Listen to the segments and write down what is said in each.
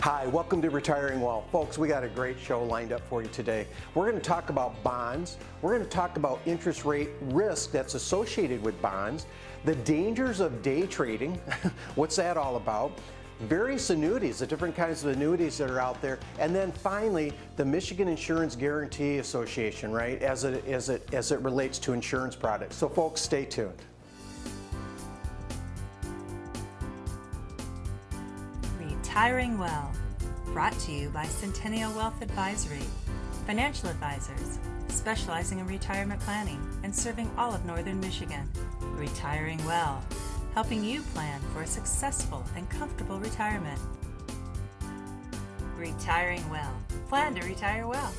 Hi, welcome to Retiring Well. Folks, we got a great show lined up for you today. We're going to talk about bonds. We're going to talk about interest rate risk that's associated with bonds, the dangers of day trading, what's that all about, various annuities, the different kinds of annuities that are out there, and then finally, the Michigan Insurance Guarantee Association, right, as it relates to insurance products. So folks, stay tuned. Retiring Well, brought to you by Centennial Wealth Advisory, financial advisors specializing in retirement planning and serving all of northern Michigan. Retiring Well, helping you plan for a successful and comfortable retirement. Retiring Well, plan to retire well.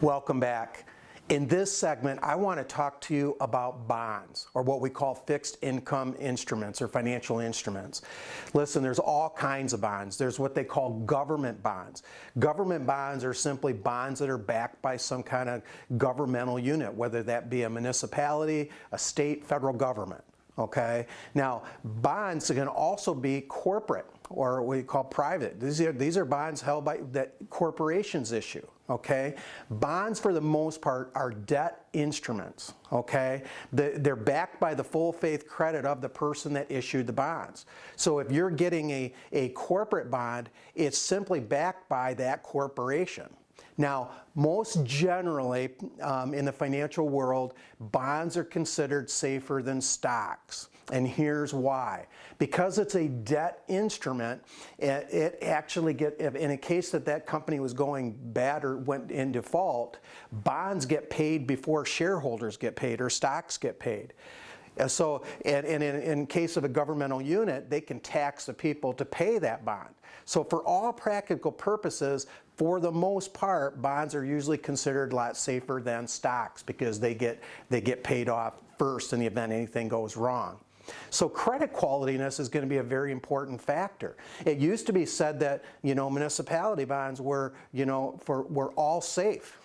Welcome back. In this segment, I want to talk to you about bonds, or what we call fixed income instruments or financial instruments. Listen, there's all kinds of bonds. There's what they call government bonds. Government bonds are simply bonds that are backed by some kind of governmental unit, whether that be a municipality, a state, federal government. Okay? Now, bonds can also be corporate, or what we call private. These are bonds held by that corporations issue. Okay? Bonds, for the most part, are debt instruments. Okay? They're backed by the full faith credit of the person that issued the bonds. So if you're getting a corporate bond, it's simply backed by that corporation. Now, most generally in the financial world, bonds are considered safer than stocks. And here's why. Because it's a debt instrument, it actually in a case that company was going bad or went in default, bonds get paid before shareholders get paid or stocks get paid. So, and in case of a governmental unit, they can tax the people to pay that bond. So for all practical purposes, for the most part, bonds are usually considered a lot safer than stocks because they get paid off first in the event anything goes wrong. So credit qualityness is going to be a very important factor. It used to be said that, municipality bonds were, were all safe.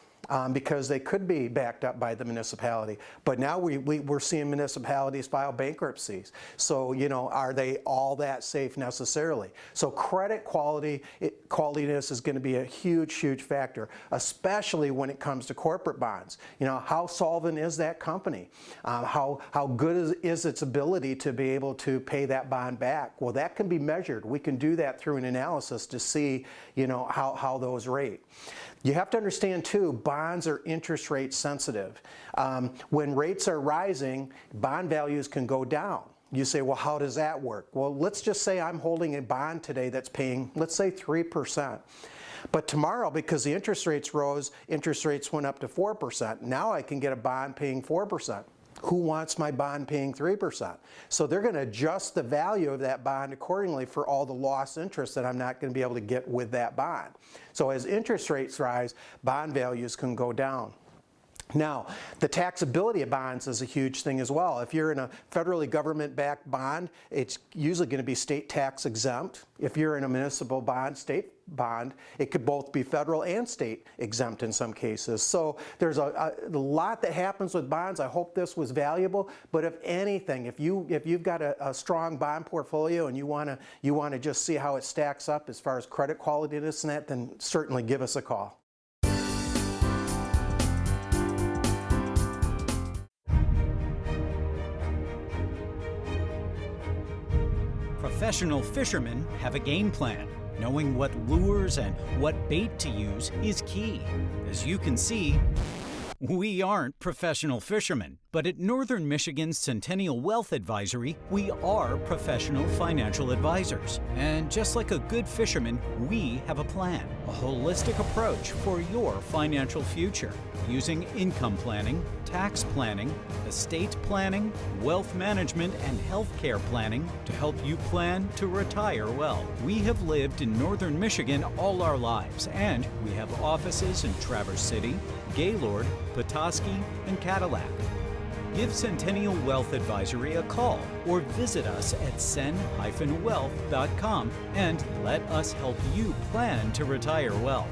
Because they could be backed up by the municipality. But now we're seeing municipalities file bankruptcies. So, are they all that safe necessarily? So credit qualityness is going to be a huge, huge factor, especially when it comes to corporate bonds. How solvent is that company? How good is its ability to be able to pay that bond back? Well, that can be measured. We can do that through an analysis to see, how those rate. You have to understand too, bonds are interest rate sensitive. When rates are rising, bond values can go down. You say, well, how does that work? Well, let's just say I'm holding a bond today that's paying, let's say 3%. But tomorrow, because the interest rates rose, interest rates went up to 4%. Now I can get a bond paying 4%. Who wants my bond paying 3%? So they're going to adjust the value of that bond accordingly for all the lost interest that I'm not going to be able to get with that bond. So as interest rates rise, bond values can go down. Now, the taxability of bonds is a huge thing as well. If you're in a federally government-backed bond, it's usually going to be state tax exempt. If you're in a municipal bond, state bond, it could both be federal and state exempt in some cases. So there's a lot that happens with bonds. I hope this was valuable. But if anything, if you've got a strong bond portfolio and you want to just see how it stacks up as far as credit quality and this and that, then certainly give us a call. Professional fishermen have a game plan. Knowing what lures and what bait to use is key. As you can see, we aren't professional fishermen, but at Northern Michigan's Centennial Wealth Advisory, we are professional financial advisors. And just like a good fisherman, we have a plan, a holistic approach for your financial future, using income planning, tax planning, estate planning, wealth management, and healthcare planning to help you plan to retire well. We have lived in Northern Michigan all our lives, and we have offices in Traverse City, Gaylord, Petoskey, and Cadillac. Give Centennial Wealth Advisory a call or visit us at cen-wealth.com and let us help you plan to retire well.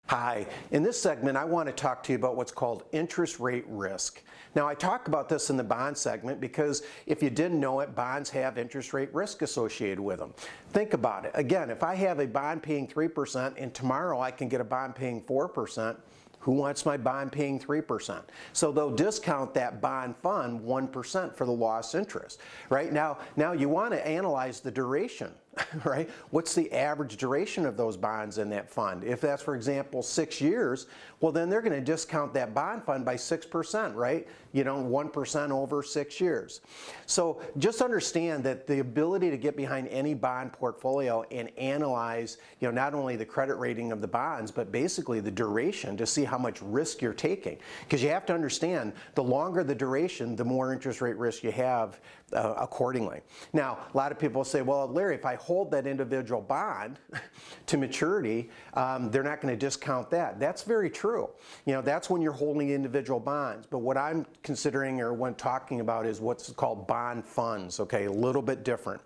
Hi, In this segment, I want to talk to you about what's called interest rate risk. Now, I talk about this in the bond segment because if you didn't know it, bonds have interest rate risk associated with them. Think about it. Again, if I have a bond paying 3% and tomorrow I can get a bond paying 4%, who wants my bond paying 3%? So they'll discount that bond fund 1% for the lost interest, right? Now you want to analyze the duration, right? What's the average duration of those bonds in that fund? If that's, for example, 6 years, well, then they're going to discount that bond fund by 6%, right? 1% over 6 years. So just understand that the ability to get behind any bond portfolio and analyze, not only the credit rating of the bonds, but basically the duration to see how much risk you're taking. Because you have to understand, the longer the duration, the more interest rate risk you have accordingly. Now, a lot of people say, well, Larry, if I hold that individual bond to maturity, they're not going to discount that. That's very true. That's when you're holding individual bonds. But what I'm considering or when talking about is what's called bond funds, okay, a little bit different.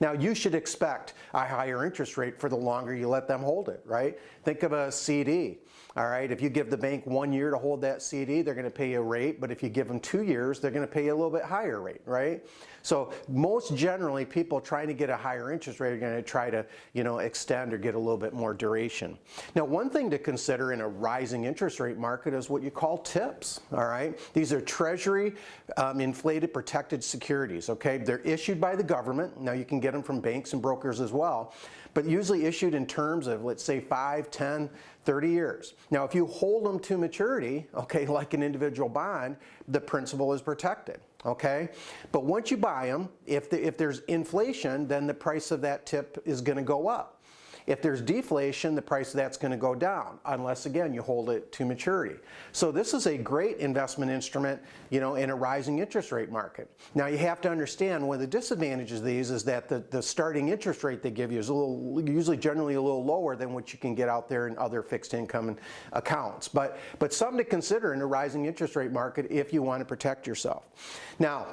Now, you should expect a higher interest rate for the longer you let them hold it, right? Think of a CD. All right, if you give the bank 1 year to hold that CD, they're going to pay you a rate, but if you give them 2 years, they're going to pay you a little bit higher rate, right? So most generally, people trying to get a higher interest rate are going to try to, extend or get a little bit more duration. Now, one thing to consider in a rising interest rate market is what you call TIPS, all right? These are Treasury inflated protected securities, okay? They're issued by the government. Now, you can get them from banks and brokers as well, but usually issued in terms of, let's say, 5, 10, 30 years. Now, if you hold them to maturity, okay, like an individual bond, the principal is protected, okay? But once you buy them, if there's inflation, then the price of that tip is going to go up. If there's deflation, the price of that's going to go down, unless, again, you hold it to maturity. So this is a great investment instrument, in a rising interest rate market. Now, you have to understand one of the disadvantages of these is that the starting interest rate they give you is usually generally a little lower than what you can get out there in other fixed income accounts. But something to consider in a rising interest rate market if you want to protect yourself. Now,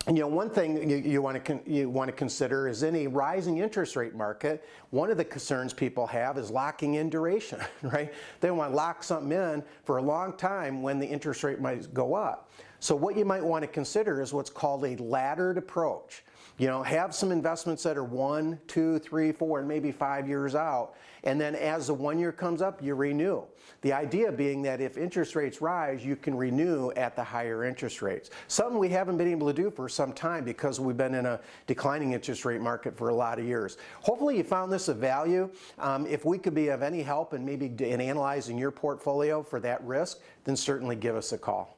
one thing you want to consider is in a rising interest rate market, one of the concerns people have is locking in duration, right? They want to lock something in for a long time when the interest rate might go up. So what you might want to consider is what's called a laddered approach. Have some investments that are 1, 2, 3, 4, and maybe 5 years out. And then as the 1 year comes up, you renew. The idea being that if interest rates rise, you can renew at the higher interest rates. Something we haven't been able to do for some time because we've been in a declining interest rate market for a lot of years. Hopefully you found this of value. If we could be of any help in maybe in analyzing your portfolio for that risk, then certainly give us a call.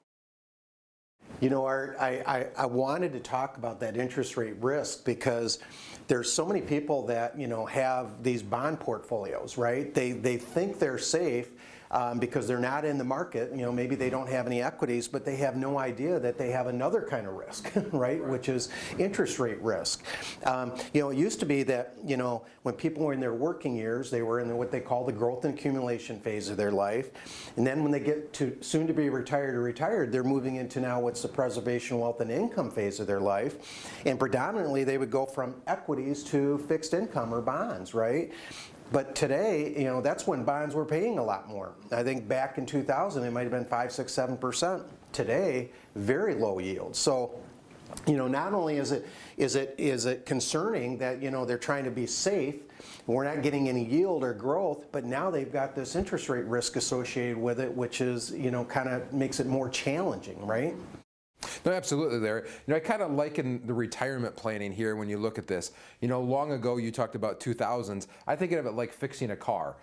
Art, I wanted to talk about that interest rate risk because there's so many people that, have these bond portfolios, right? They think they're safe because they're not in the market. Maybe they don't have any equities, but they have no idea that they have another kind of risk, right? Which is interest rate risk. It used to be that, when people were in their working years, they were in what they call the growth and accumulation phase of their life. And then when they get to soon to be retired or retired, they're moving into now what's the preservation, wealth, and income phase of their life. And predominantly, they would go from equities to fixed income or bonds, right? But today, that's when bonds were paying a lot more. I think back in 2000, it might have been 5, 6, 7%. Today, very low yield. So, not only is it concerning that, they're trying to be safe, we're not getting any yield or growth, but now they've got this interest rate risk associated with it, which is, kind of makes it more challenging, right? No, absolutely, Larry. I kind of liken the retirement planning here when you look at this. Long ago you talked about 2000s. I think of it like fixing a car.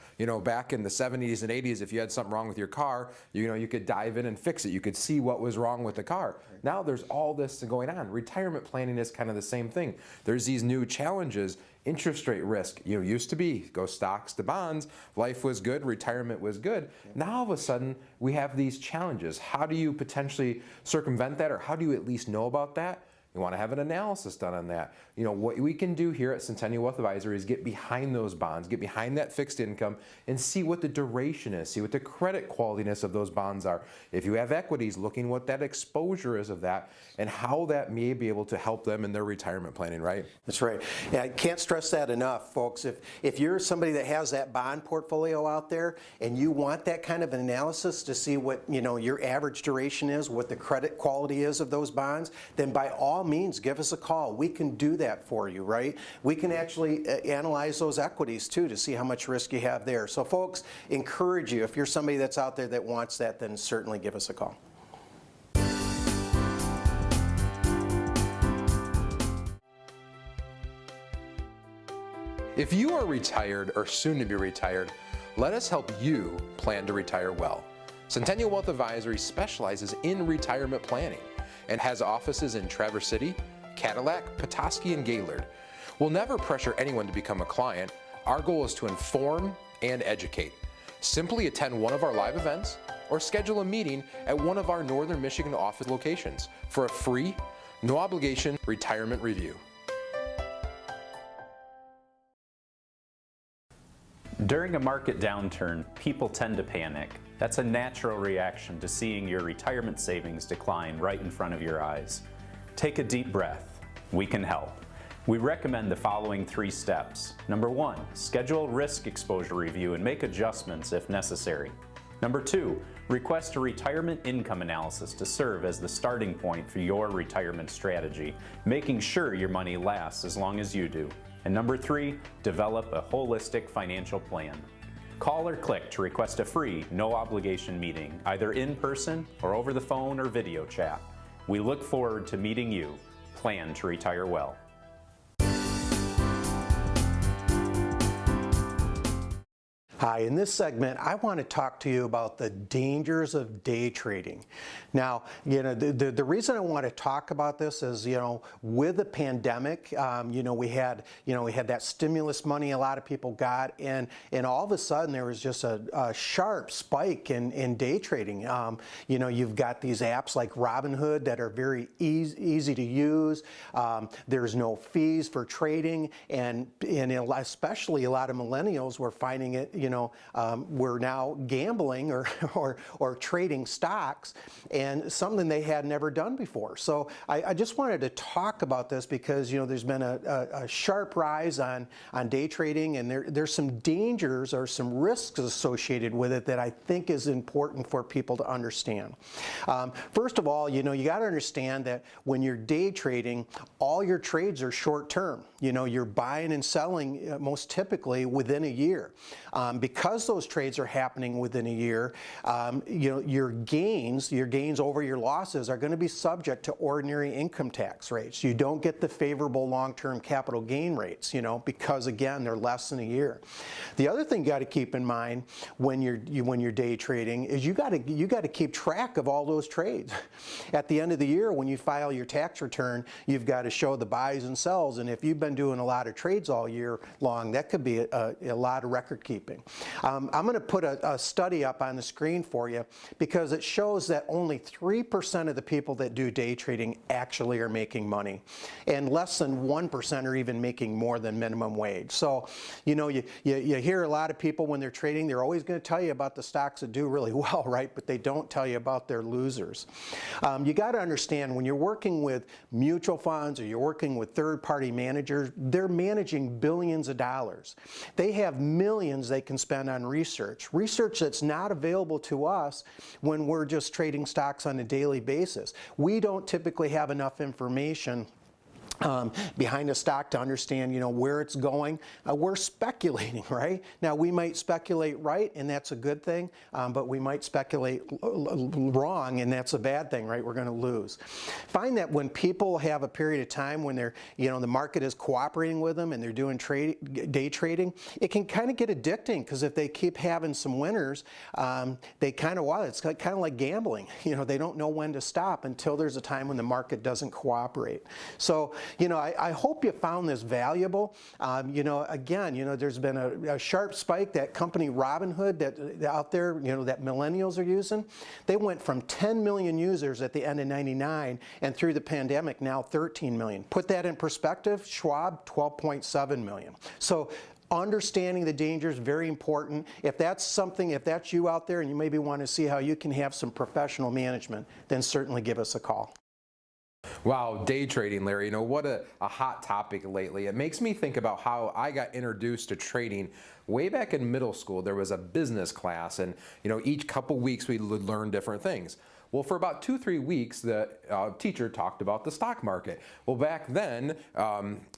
Back in the 70s and 80s, if you had something wrong with your car, you could dive in and fix it. You could see what was wrong with the car. Now there's all this going on. Retirement planning is kind of the same thing. There's these new challenges. Interest rate risk, used to be go stocks to bonds, life was good, retirement was good. Now all of a sudden we have these challenges. How do you potentially circumvent that, or how do you at least know about that? You want to have an analysis done on that. What we can do here at Centennial Wealth Advisory is get behind those bonds, get behind that fixed income, and see what the duration is, see what the credit qualityness of those bonds are. If you have equities, looking what that exposure is of that, and how that may be able to help them in their retirement planning, right? That's right. Yeah, I can't stress that enough, folks. If you're somebody that has that bond portfolio out there and you want that kind of an analysis to see what your average duration is, what the credit quality is of those bonds, then by all means give us a call. We can do that for you, right? We can actually analyze those equities too to see how much risk you have there. So folks, encourage you, if you're somebody that's out there that wants that, then certainly give us a call. If you are retired or soon to be retired, let us help you plan to retire well. Centennial Wealth Advisory specializes in retirement planning and has offices in Traverse City, Cadillac, Petoskey, and Gaylord. We'll never pressure anyone to become a client. Our goal is to inform and educate. Simply attend one of our live events or schedule a meeting at one of our Northern Michigan office locations for a free, no obligation retirement review. During a market downturn, people tend to panic. That's a natural reaction to seeing your retirement savings decline right in front of your eyes. Take a deep breath. We can help. We recommend the following 3 steps. Number 1, schedule a risk exposure review and make adjustments if necessary. Number 2, request a retirement income analysis to serve as the starting point for your retirement strategy, making sure your money lasts as long as you do. And number 3, develop a holistic financial plan. Call or click to request a free, no obligation meeting, either in person or over the phone or video chat. We look forward to meeting you. Plan to retire well. Hi, in this segment, I want to talk to you about the dangers of day trading. Now, the reason I want to talk about this is, with the pandemic, we had that stimulus money a lot of people got, and all of a sudden there was just a sharp spike in day trading. You've got these apps like Robinhood that are very easy to use. There's no fees for trading, and especially a lot of millennials were finding it, we're now gambling or trading stocks, and something they had never done before. So I just wanted to talk about this because there's been a sharp rise on day trading, and there's some dangers or some risks associated with it that I think is important for people to understand. First of all, you got to understand that when you're day trading, all your trades are short term. You're buying and selling most typically within a year. Because those trades are happening within a year, your gains over your losses are going to be subject to ordinary income tax rates. You don't get the favorable long-term capital gain rates, because again, they're less than a year. The other thing you got to keep in mind when you're day trading is you got to keep track of all those trades. At the end of the year, when you file your tax return, you've got to show the buys and sells, and if you've been doing a lot of trades all year long, that could be a lot of record keeping. I'm going to put a study up on the screen for you because it shows that only 3% of the people that do day trading actually are making money, and less than 1% are even making more than minimum wage. So, you hear a lot of people when they're trading, they're always going to tell you about the stocks that do really well, right? But they don't tell you about their losers. You got to understand when you're working with mutual funds or you're working with third-party managers, they're managing billions of dollars. They have millions they can spend on research that's not available to us when we're just trading stocks on a daily basis. We don't typically have enough information behind a stock to understand, where it's going. We're speculating, right? Now, we might speculate right, and that's a good thing, but we might speculate wrong, and that's a bad thing, right? We're going to lose. Find that when people have a period of time when they're, the market is cooperating with them and they're doing day trading, it can kind of get addicting because if they keep having some winners, they kind of, it's kind of like gambling. They don't know when to stop until there's a time when the market doesn't cooperate. So, I hope you found this valuable. Again, there's been a sharp spike. That company Robinhood that out there, that millennials are using, they went from 10 million users at the end of '99 and through the pandemic now 13 million. Put that in perspective, Schwab 12.7 million. So understanding the dangers, very important. If that's you out there and you maybe want to see how you can have some professional management, then certainly give us a call. Wow, day trading, Larry. What a hot topic lately. It makes me think about how I got introduced to trading. Way back in middle school, there was a business class, and each couple weeks we would learn different things. Well, for about 2-3 weeks, the teacher talked about the stock market. Well, back then,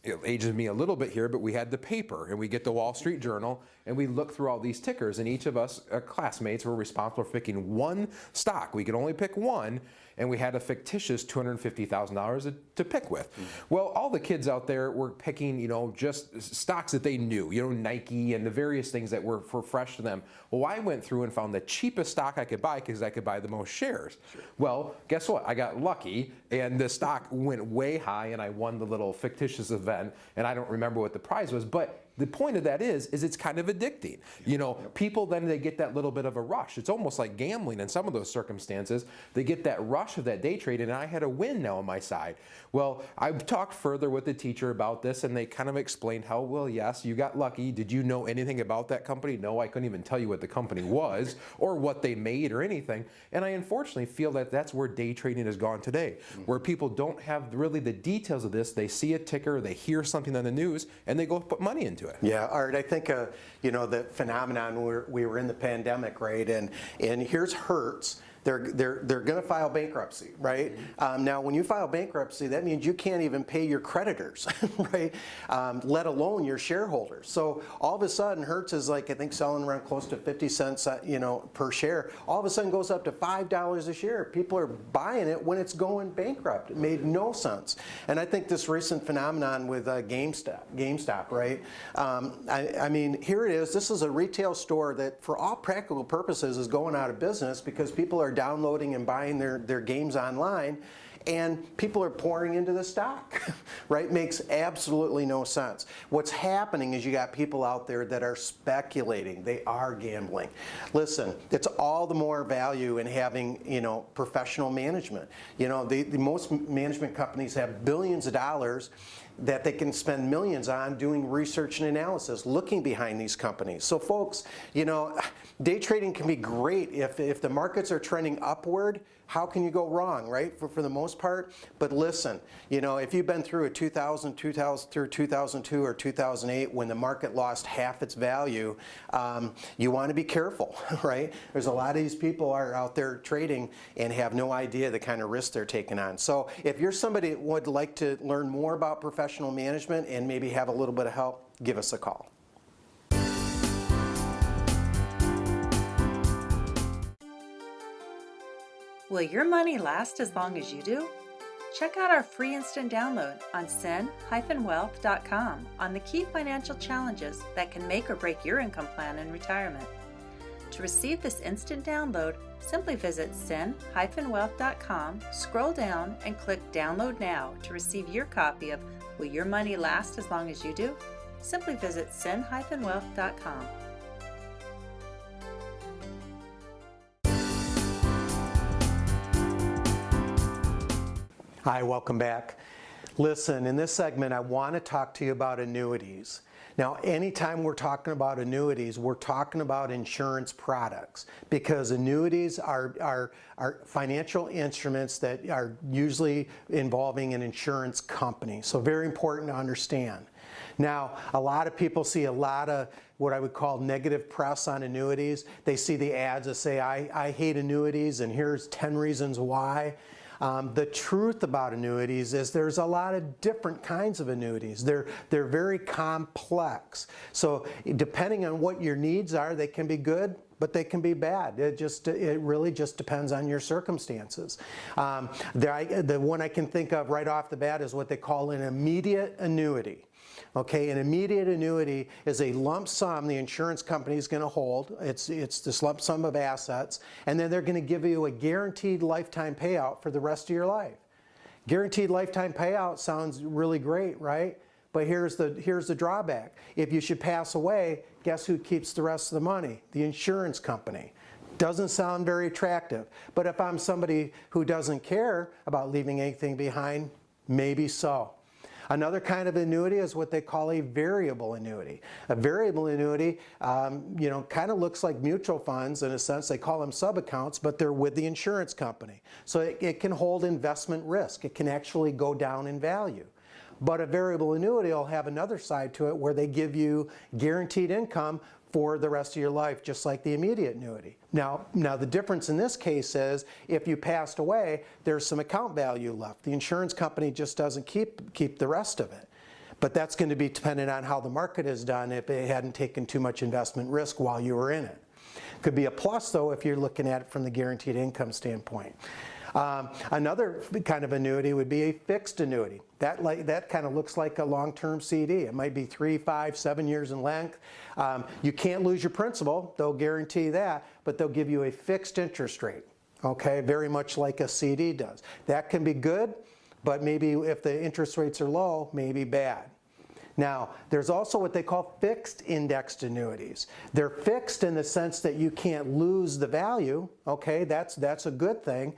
it ages me a little bit here, but we had the paper, and we get the Wall Street Journal, and we look through all these tickers, and each of us classmates were responsible for picking one stock. We could only pick one, and we had a fictitious $250,000 to pick with. Well, all the kids out there were picking, just stocks that they knew, Nike and the various things that were fresh to them. Well, I went through and found the cheapest stock I could buy because I could buy the most shares. Sure. Well, guess what? I got lucky, and the stock went way high, and I won the little fictitious event, and I don't remember what the prize was, but the point of that is it's kind of addicting. People then they get that little bit of a rush. It's almost like gambling in some of those circumstances. They get that rush of that day trade, and I had a win now on my side. Well, I've talked further with the teacher about this, and they kind of explained how, well, yes, you got lucky. Did you know anything about that company? No, I couldn't even tell you what the company was or what they made or anything. And I unfortunately feel that that's where day trading has gone today, where people don't have really the details of this. They see a ticker, they hear something on the news, and they go put money into it. Yeah, Art, I think, the phenomenon we were in the pandemic, right? And here's Hertz. They're going to file bankruptcy, right? Now, when you file bankruptcy, that means you can't even pay your creditors, right? Let alone your shareholders. So all of a sudden, Hertz is I think selling around close to 50 cents, per share. All of a sudden, goes up to $5 a share. People are buying it when it's going bankrupt. It made no sense. And I think this recent phenomenon with GameStop, right? I mean, here it is. This is a retail store that, for all practical purposes, is going out of business because people are downloading and buying their games online, and people are pouring into the stock, right? Makes absolutely no sense. What's happening is you got people out there that are speculating. They are gambling. Listen, it's all the more value in having, professional management. The most management companies have billions of dollars that they can spend millions on doing research and analysis, looking behind these companies. So folks, day trading can be great if the markets are trending upward. How can you go wrong, right? For the most part. But listen, if you've been through a 2002 or 2008 when the market lost half its value, you want to be careful, right? There's a lot of these people are out there trading and have no idea the kind of risk they're taking on. So if you're somebody that would like to learn more about professional management and maybe have a little bit of help, give us a call. Will your money last as long as you do? Check out our free instant download on sen-wealth.com on the key financial challenges that can make or break your income plan in retirement. To receive this instant download, simply visit sen-wealth.com, scroll down, and click Download Now to receive your copy of Will Your Money Last as Long as You Do? Simply visit sen-wealth.com. Hi, welcome back. Listen, in this segment, I want to talk to you about annuities. Now, anytime we're talking about annuities, we're talking about insurance products, because annuities are financial instruments that are usually involving an insurance company. So very important to understand. Now, a lot of people see a lot of what I would call negative press on annuities. They see the ads that say, I hate annuities, and here's 10 reasons why. The truth about annuities is there's a lot of different kinds of annuities. They're very complex. So depending on what your needs are, they can be good, but they can be bad. It really just depends on your circumstances. The one I can think of right off the bat is what they call an immediate annuity. Okay, an immediate annuity is a lump sum the insurance company is going to hold. It's this lump sum of assets, and then they're going to give you a guaranteed lifetime payout for the rest of your life. Guaranteed lifetime payout sounds really great, right? But here's the drawback. If you should pass away, guess who keeps the rest of the money? The insurance company. Doesn't sound very attractive. But if I'm somebody who doesn't care about leaving anything behind, maybe so. Another kind of annuity is what they call a variable annuity. A variable annuity, kind of looks like mutual funds in a sense. They call them sub-accounts, but they're with the insurance company. So it can hold investment risk. It can actually go down in value. But a variable annuity will have another side to it where they give you guaranteed income for the rest of your life, just like the immediate annuity. Now the difference in this case is if you passed away, there's some account value left. The insurance company just doesn't keep the rest of it. But that's going to be dependent on how the market is done if it hadn't taken too much investment risk while you were in it. Could be a plus though if you're looking at it from the guaranteed income standpoint. Another kind of annuity would be a fixed annuity. That kind of looks like a long-term CD. It might be 3, 5, 7 years in length. You can't lose your principal, they'll guarantee that, but they'll give you a fixed interest rate, okay? Very much like a CD does. That can be good, but maybe if the interest rates are low, maybe bad. Now, there's also what they call fixed indexed annuities. They're fixed in the sense that you can't lose the value, okay? That's a good thing.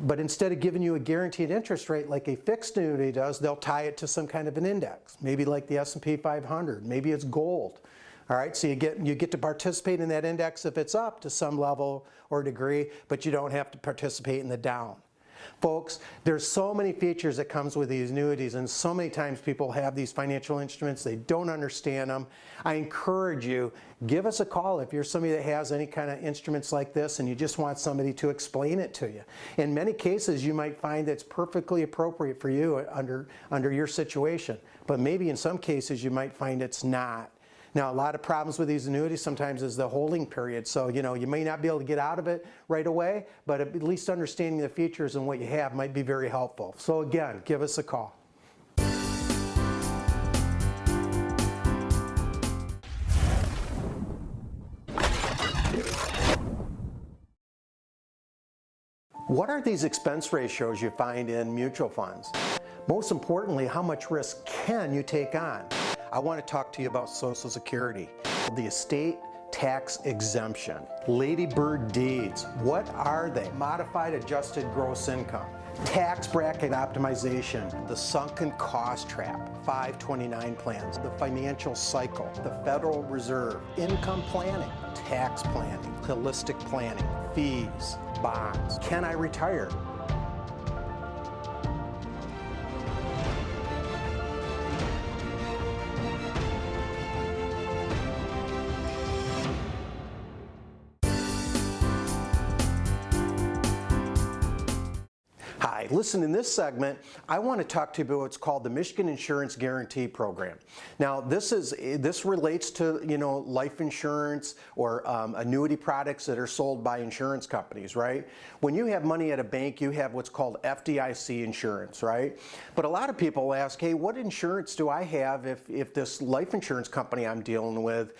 But instead of giving you a guaranteed interest rate like a fixed annuity does, they'll tie it to some kind of an index, maybe like the S&P 500, maybe it's gold. All right, so you get to participate in that index if it's up to some level or degree, but you don't have to participate in the down. Folks, there's so many features that comes with these annuities, and so many times people have these financial instruments, they don't understand them. I encourage you, give us a call if you're somebody that has any kind of instruments like this and you just want somebody to explain it to you. In many cases, you might find it's perfectly appropriate for you under your situation, but maybe in some cases you might find it's not. Now, a lot of problems with these annuities sometimes is the holding period. So, you may not be able to get out of it right away, but at least understanding the features and what you have might be very helpful. So again, give us a call. What are these expense ratios you find in mutual funds? Most importantly, how much risk can you take on? I want to talk to you about Social Security, the estate tax exemption, ladybird deeds. What are they? Modified adjusted gross income, tax bracket optimization, the sunken cost trap, 529 plans, the financial cycle, the Federal Reserve, income planning, tax planning, holistic planning, fees, bonds. Can I retire? Hi, listen, in this segment, I want to talk to you about what's called the Michigan Insurance Guarantee Program. Now, this relates to, life insurance or annuity products that are sold by insurance companies, right? When you have money at a bank, you have what's called FDIC insurance, right? But a lot of people ask, hey, what insurance do I have if this life insurance company I'm dealing with,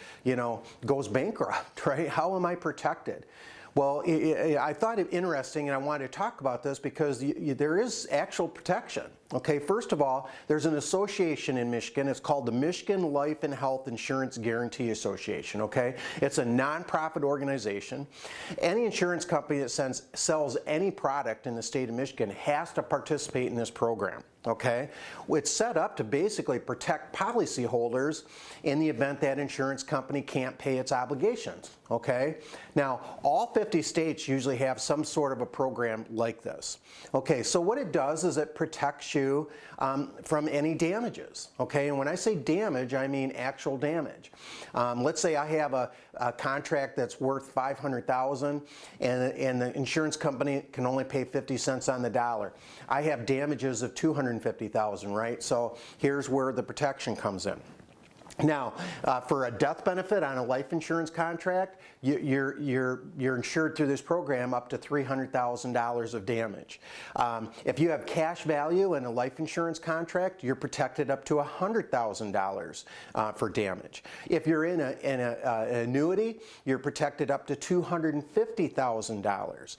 goes bankrupt, right? How am I protected? Well, I thought it interesting, and I wanted to talk about this because there is actual protection. Okay, first of all, there's an association in Michigan. It's called the Michigan Life and Health Insurance Guarantee Association. Okay, it's a nonprofit organization. Any insurance company that sells any product in the state of Michigan has to participate in this program. Okay, it's set up to basically protect policyholders in the event that insurance company can't pay its obligations. Okay, now all 50 states usually have some sort of a program like this. Okay, so what it does is it protects you from any damages. Okay, and when I say damage, I mean actual damage. Let's say I have a contract that's worth $500,000 and the insurance company can only pay 50 cents on the dollar. I have damages of $250,000, right? So here's where the protection comes in. Now, for a death benefit on a life insurance contract, you're insured through this program up to $300,000 of damage. If you have cash value in a life insurance contract, you're protected up to $100,000 for damage. If you're in an annuity, you're protected up to $250,000.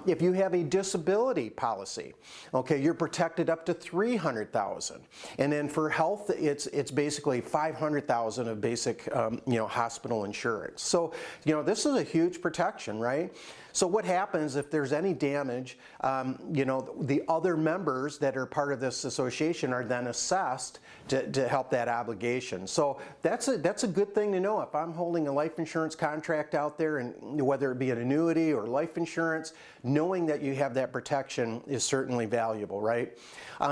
If you have a disability policy, okay, you're protected up to $300,000. And then for health, it's basically $500,000 of basic, hospital insurance. So, this is a huge protection, right? So what happens if there's any damage, the other members that are part of this association are then assessed to help that obligation. So that's a good thing to know. If I'm holding a life insurance contract out there, and whether it be an annuity or life insurance, knowing that you have that protection is certainly valuable, right?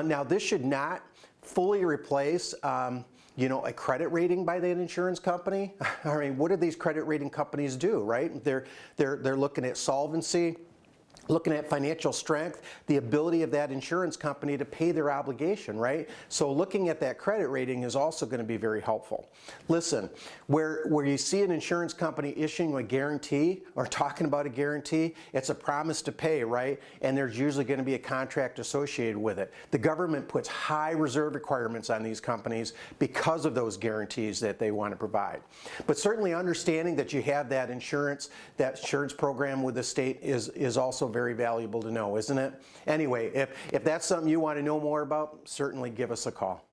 Now this should not fully replace a credit rating by that insurance company. I mean, what do these credit rating companies do, right? They're looking at solvency, looking at financial strength, the ability of that insurance company to pay their obligation, right? So looking at that credit rating is also going to be very helpful. Listen, where you see an insurance company issuing a guarantee or talking about a guarantee, it's a promise to pay, right? And there's usually going to be a contract associated with it. The government puts high reserve requirements on these companies because of those guarantees that they want to provide. But certainly understanding that you have that insurance program with the state is also very valuable to know, isn't it? Anyway, if that's something you want to know more about, certainly give us a call.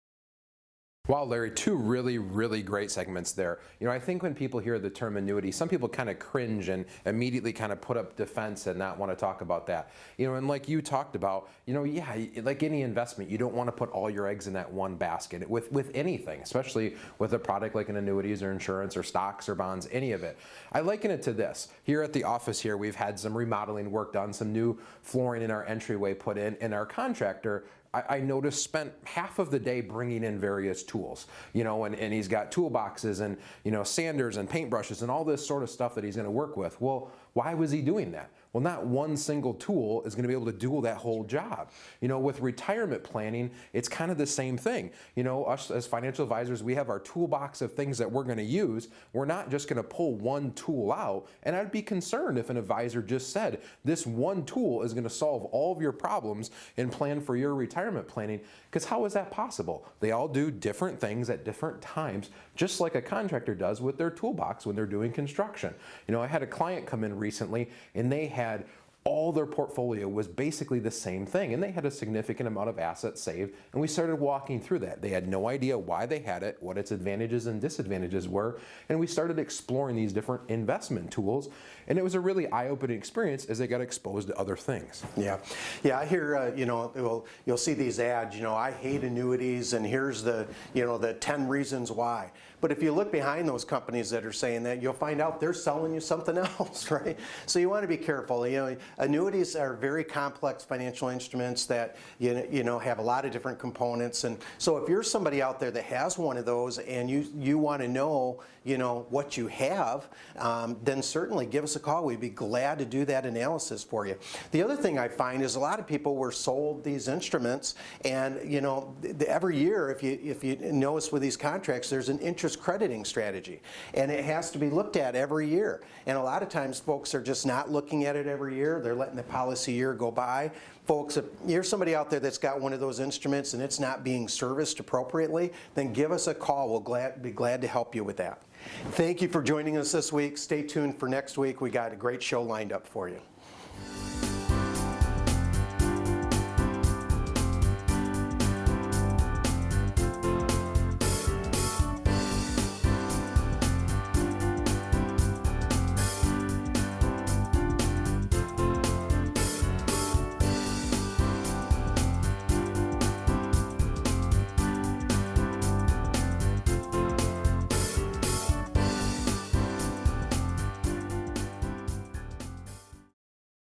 Wow, Larry, two really, really great segments there. I think when people hear the term annuity, some people kind of cringe and immediately kind of put up defense and not want to talk about that. And like you talked about, yeah, like any investment, you don't want to put all your eggs in that one basket with anything, especially with a product like an annuities or insurance or stocks or bonds, any of it. I liken it to this. Here at the office here, we've had some remodeling work done, some new flooring in our entryway put in, and our contractor, I noticed, spent half of the day bringing in various tools, and he's got toolboxes and, sanders and paintbrushes and all this sort of stuff that he's going to work with. Well, why was he doing that? Well, not one single tool is going to be able to do that whole job. With retirement planning, it's kind of the same thing. Us as financial advisors, we have our toolbox of things that we're going to use. We're not just going to pull one tool out. And I'd be concerned if an advisor just said, this one tool is going to solve all of your problems and plan for your retirement planning. Because how is that possible? They all do different things at different times, just like a contractor does with their toolbox when they're doing construction. I had a client come in recently, and they had all their portfolio was basically the same thing, and they had a significant amount of assets saved, and we started walking through that. They had no idea why they had it, what its advantages and disadvantages were, and we started exploring these different investment tools, and it was a really eye-opening experience as they got exposed to other things. Yeah, I hear, you'll see these ads, I hate annuities, and here's the 10 reasons why. But if you look behind those companies that are saying that, you'll find out they're selling you something else, right? So you want to be careful. Annuities are very complex financial instruments that have a lot of different components. And so if you're somebody out there that has one of those and you want to know what you have, then certainly give us a call. We'd be glad to do that analysis for you. The other thing I find is a lot of people were sold these instruments, and every year, if you notice with these contracts, there's an interest crediting strategy, and it has to be looked at every year. And a lot of times folks are just not looking at it every year. They're letting the policy year go by. Folks, if you're somebody out there that's got one of those instruments and it's not being serviced appropriately, then give us a call. We'll be glad to help you with that. Thank you for joining us this week. Stay tuned for next week. We got a great show lined up for you.